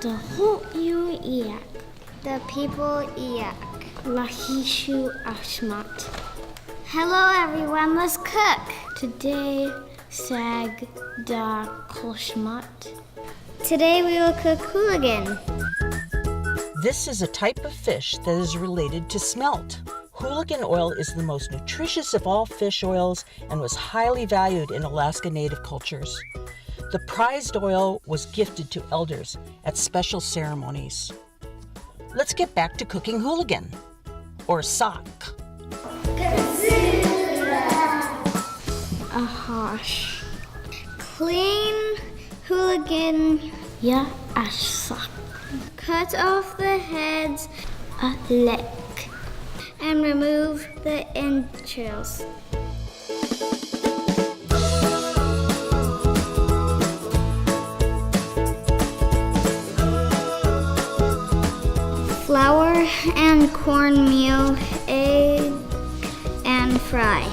The Hooligan Eyak. The people Eyak. Lahishu Ashmat. Hello everyone, let's cook. Today, Sag dAXunhyuuga. Today we will cook Hooligan. This is a type of fish that is related to smelt. Hooligan oil is the most nutritious of all fish oils and was highly valued in Alaska Native cultures. The prized oil was gifted to elders at special ceremonies. Let's get back to cooking Hooligan, or sock. Ahash. Clean Hooligan. Ya ashsak. Cut off the heads A lek. and remove the entrails. Flour and cornmeal, egg, and fry.